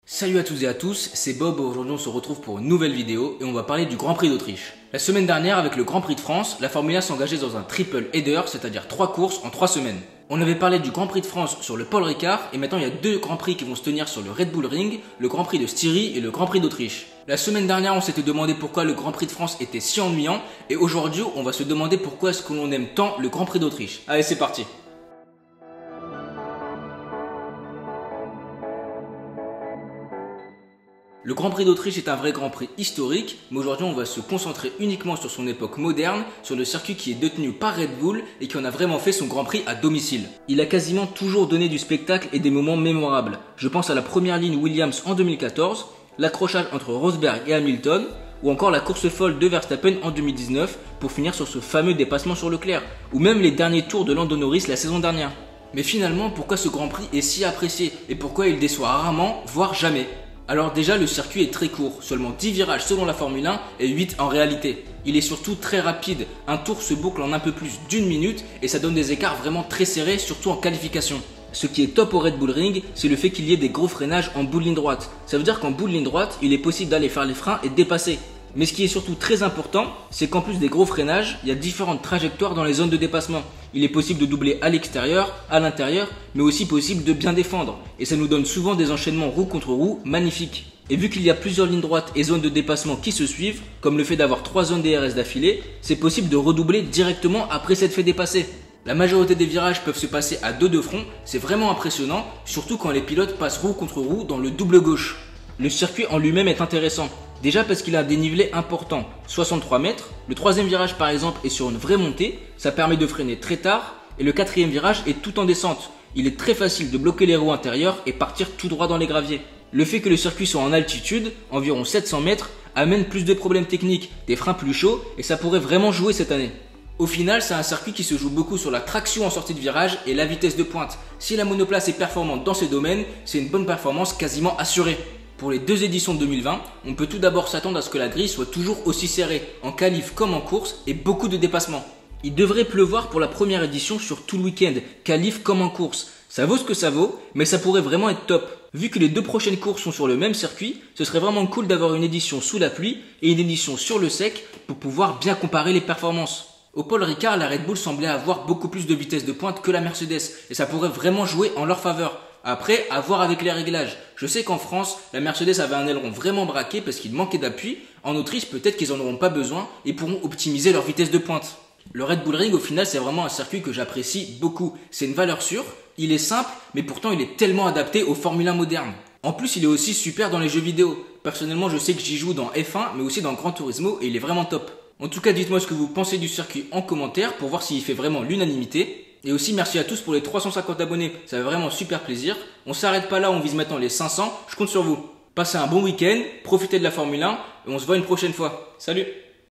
Salut à toutes et à tous, c'est Bob. Aujourd'hui on se retrouve pour une nouvelle vidéo et on va parler du Grand Prix d'Autriche. La semaine dernière avec le Grand Prix de France, la Formule 1 s'engageait dans un triple header, c'est-à-dire 3 courses en 3 semaines. On avait parlé du Grand Prix de France sur le Paul Ricard et maintenant il y a 2 Grands Prix qui vont se tenir sur le Red Bull Ring, le Grand Prix de Styrie et le Grand Prix d'Autriche. La semaine dernière on s'était demandé pourquoi le Grand Prix de France était si ennuyant et aujourd'hui on va se demander pourquoi est-ce que l'on aime tant le Grand Prix d'Autriche. Allez, c'est parti. Le Grand Prix d'Autriche est un vrai Grand Prix historique, mais aujourd'hui on va se concentrer uniquement sur son époque moderne, sur le circuit qui est détenu par Red Bull et qui en a vraiment fait son Grand Prix à domicile. Il a quasiment toujours donné du spectacle et des moments mémorables. Je pense à la première ligne Williams en 2014, l'accrochage entre Rosberg et Hamilton, ou encore la course folle de Verstappen en 2019 pour finir sur ce fameux dépassement sur Leclerc, ou même les derniers tours de Lando Norris la saison dernière. Mais finalement, pourquoi ce Grand Prix est si apprécié et pourquoi il déçoit rarement, voire jamais ? Alors déjà, le circuit est très court, seulement 10 virages selon la Formule 1 et 8 en réalité. Il est surtout très rapide, un tour se boucle en un peu plus d'1 minute et ça donne des écarts vraiment très serrés, surtout en qualification. Ce qui est top au Red Bull Ring, c'est le fait qu'il y ait des gros freinages en bout de ligne droite. Ça veut dire qu'en bout de ligne droite, il est possible d'aller faire les freins et de dépasser. Mais ce qui est surtout très important, c'est qu'en plus des gros freinages, il y a différentes trajectoires dans les zones de dépassement. Il est possible de doubler à l'extérieur, à l'intérieur, mais aussi possible de bien défendre. Et ça nous donne souvent des enchaînements roue contre roue magnifiques. Et vu qu'il y a plusieurs lignes droites et zones de dépassement qui se suivent, comme le fait d'avoir 3 zones DRS d'affilée, c'est possible de redoubler directement après s'être fait dépasser. La majorité des virages peuvent se passer à 2 de front, c'est vraiment impressionnant, surtout quand les pilotes passent roue contre roue dans le double gauche. Le circuit en lui-même est intéressant. Déjà parce qu'il a un dénivelé important, 63 mètres, le 3e virage par exemple est sur une vraie montée, ça permet de freiner très tard, et le 4e virage est tout en descente. Il est très facile de bloquer les roues intérieures et partir tout droit dans les graviers. Le fait que le circuit soit en altitude, environ 700 mètres, amène plus de problèmes techniques, des freins plus chauds, et ça pourrait vraiment jouer cette année. Au final, c'est un circuit qui se joue beaucoup sur la traction en sortie de virage et la vitesse de pointe. Si la monoplace est performante dans ces domaines, c'est une bonne performance quasiment assurée. Pour les 2 éditions de 2020, on peut tout d'abord s'attendre à ce que la grille soit toujours aussi serrée, en qualif comme en course, et beaucoup de dépassements. Il devrait pleuvoir pour la première édition sur tout le week-end, qualif comme en course. Ça vaut ce que ça vaut, mais ça pourrait vraiment être top. Vu que les 2 prochaines courses sont sur le même circuit, ce serait vraiment cool d'avoir une édition sous la pluie et une édition sur le sec pour pouvoir bien comparer les performances. Au Paul Ricard, la Red Bull semblait avoir beaucoup plus de vitesse de pointe que la Mercedes, et ça pourrait vraiment jouer en leur faveur. Après, à voir avec les réglages. Je sais qu'en France, la Mercedes avait un aileron vraiment braqué parce qu'il manquait d'appui. En Autriche, peut-être qu'ils en auront pas besoin et pourront optimiser leur vitesse de pointe. Le Red Bull Ring, au final, c'est vraiment un circuit que j'apprécie beaucoup. C'est une valeur sûre, il est simple, mais pourtant il est tellement adapté aux Formule 1 modernes. En plus, il est aussi super dans les jeux vidéo. Personnellement, je sais que j'y joue dans F1, mais aussi dans Gran Turismo et il est vraiment top. En tout cas, dites-moi ce que vous pensez du circuit en commentaire pour voir s'il fait vraiment l'unanimité. Et aussi merci à tous pour les 350 abonnés, ça fait vraiment super plaisir. On s'arrête pas là, on vise maintenant les 500, je compte sur vous. Passez un bon week-end, profitez de la Formule 1 et on se voit une prochaine fois. Salut!